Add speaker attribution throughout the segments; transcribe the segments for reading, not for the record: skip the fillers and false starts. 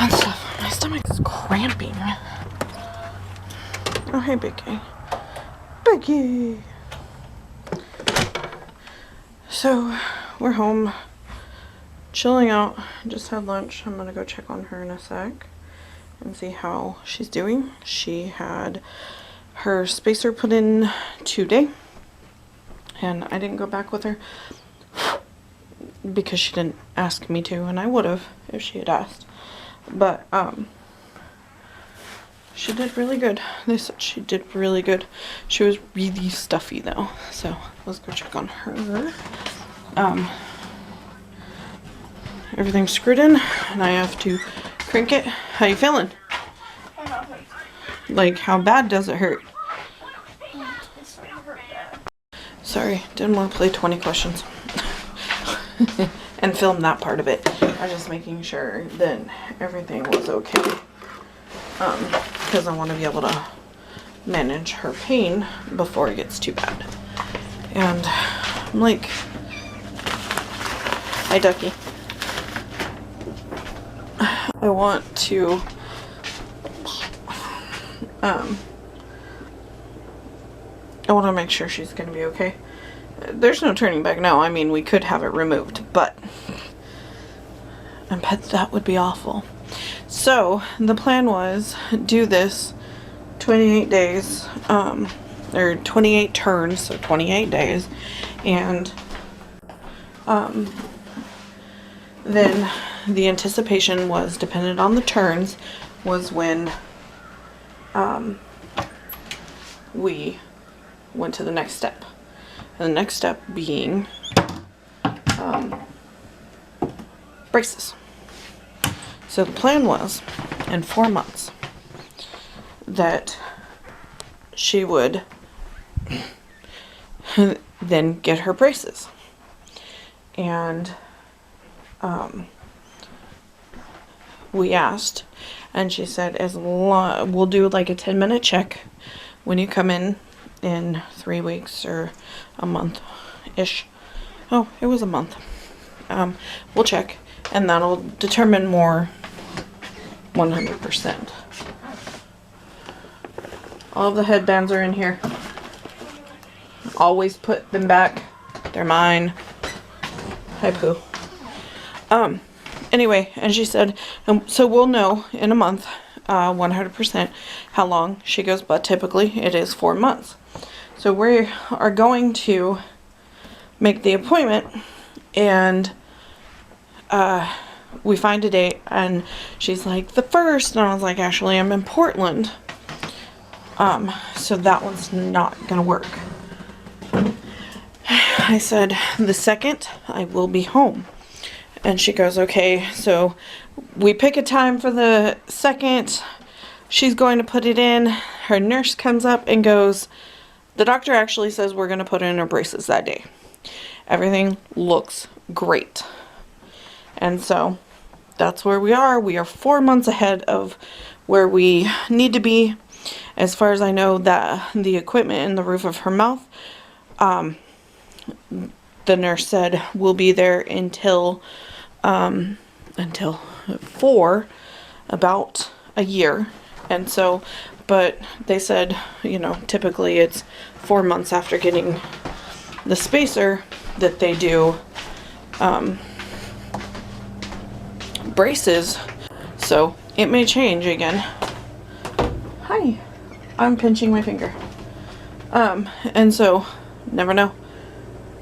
Speaker 1: fun stuff. My stomach is cramping. Oh, hey, Biggie. Biggie! So, we're home. Chilling out. Just had lunch. I'm gonna go check on her in a sec and see how she's doing. She had her spacer put in today, and I didn't go back with her because she didn't ask me to, and I would have if she had asked. But she did really good. They said she did really good. She was really stuffy though, so let's go check on her. Everything's screwed in, and I have to crank it. How you feeling? Like, how bad does it hurt? Sorry, didn't want to play 20 questions and film that part of it. I was just making sure that everything was okay, because I want to be able to manage her pain before it gets too bad. And I'm like, hi, Ducky. I want to make sure she's gonna be okay. There's no turning back now. I mean, we could have it removed, but I bet that would be awful. So the plan was do this 28 days, or 28 turns, so 28 days, and then the anticipation was, dependent on the turns, was when we went to the next step. And the next step being braces. So the plan was, in 4 months, that she would then get her braces. And we asked, and she said, we'll do like a 10-minute check when you come in 3 weeks or a month-ish. Oh, it was a month. We'll check, and that'll determine more 100%. All of the headbands are in here. Always put them back. They're mine. Hi, Pooh. Anyway, and she said, so we'll know in a month, 100% how long she goes, but typically it is 4 months. So we are going to make the appointment, and we find a date, and she's like, the 1st, and I was like, actually, I'm in Portland, so that one's not gonna work. I said, the 2nd, I will be home. And she goes, okay, so we pick a time for the 2nd. She's going to put it in. Her nurse comes up and goes, the doctor actually says we're going to put in her braces that day. Everything looks great. And so that's where we are. We are 4 months ahead of where we need to be. As far as I know, that the equipment in the roof of her mouth, the nurse said we'll be there until 4, about a year. And so, but they said, you know, typically it's 4 months after getting the spacer that they do braces. So it may change again. Hi, I'm pinching my finger. And so, never know.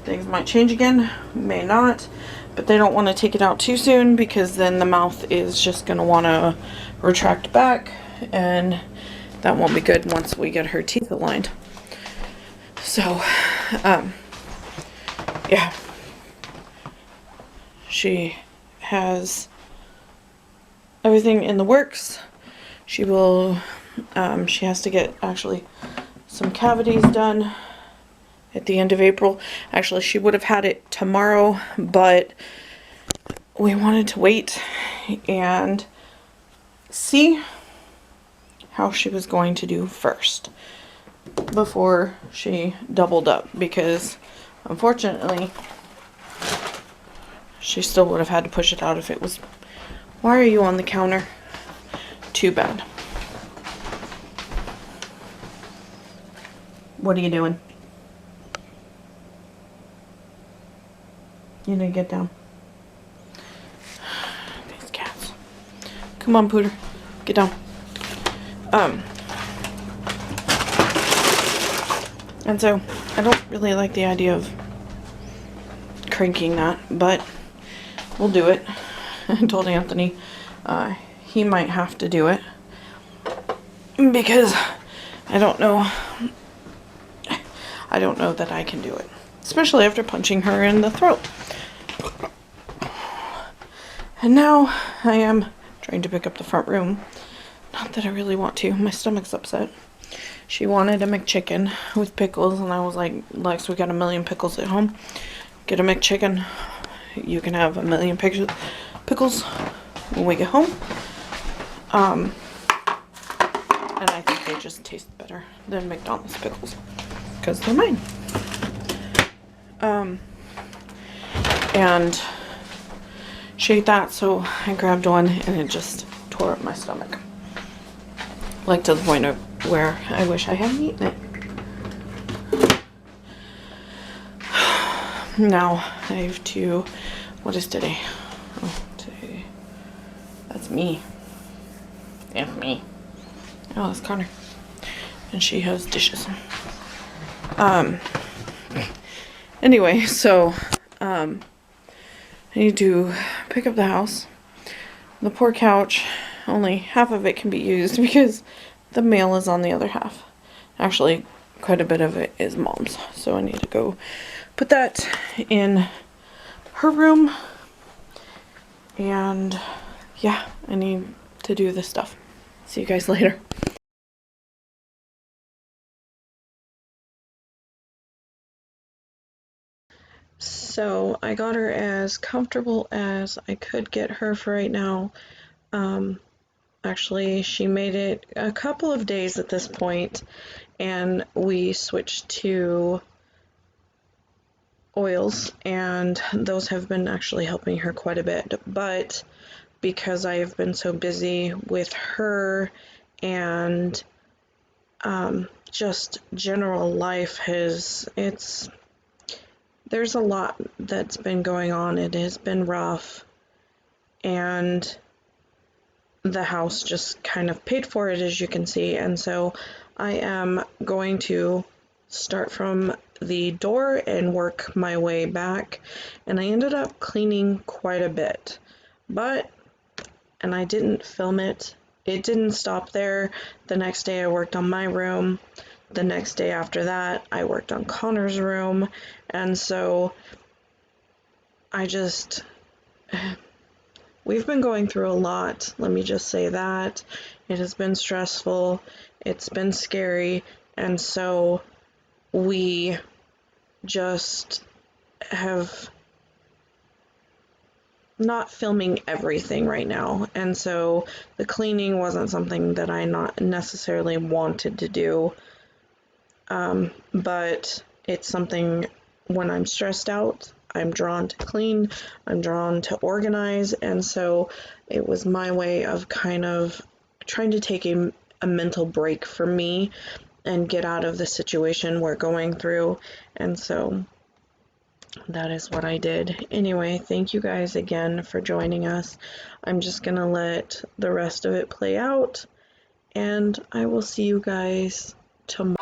Speaker 1: Things might change again, may not, but they don't want to take it out too soon, because then the mouth is just going to want to retract back, and that won't be good once we get her teeth aligned. So, yeah. She has everything in the works. She will, she has to get actually some cavities done at the end of April. Actually, she would have had it tomorrow, but we wanted to wait and see how she was going to do first before she doubled up, because unfortunately she still would have had to push it out if it was. Why are you on the counter? too bad. What are you doing? You need to get down. These cats. Come on, Pooter. Get down. And so I don't really like the idea of cranking that, but we'll do it. I told Anthony he might have to do it because I don't know that I can do it, especially after punching her in the throat. And now I am trying to pick up the front room. Not that I really want to. My stomach's upset. She wanted a McChicken with pickles, and I was like, Lex, we got a million pickles at home. Get a McChicken. You can have a million pickles when we get home. And I think they just taste better than McDonald's pickles because they're mine. And she ate that, so I grabbed one, and it just tore up my stomach. Like to the point of where I wish I hadn't eaten it. Now I have to, what is today? Oh, today. That's me. Yeah, me. Oh, that's Connor. And she has dishes. Anyway, so, I need to pick up the house. The poor couch, only half of it can be used because the mail is on the other half. Actually, quite a bit of it is Mom's, so I need to go put that in her room. And yeah, I need to do this stuff. See you guys later. So I got her as comfortable as I could get her for right now. Actually, she made it a couple of days at this point, and we switched to oils, and those have been actually helping her quite a bit. But because I have been so busy with her and just general life, there's a lot that's been going on. It has been rough, and the house just kind of paid for it, as you can see. And so I am going to start from the door and work my way back. And I ended up cleaning quite a bit, and I didn't film it. It didn't stop there. The next day I worked on my room. The next day after that, I worked on Connor's room. And so we've been going through a lot. Let me just say that. It has been stressful. It's been scary. And so we just have not filming everything right now. And so the cleaning wasn't something that I not necessarily wanted to do. But it's something when I'm stressed out, I'm drawn to clean, I'm drawn to organize, and so it was my way of kind of trying to take a mental break for me and get out of the situation we're going through. And so that is what I did. Anyway, thank you guys again for joining us. I'm just gonna let the rest of it play out, and I will see you guys tomorrow.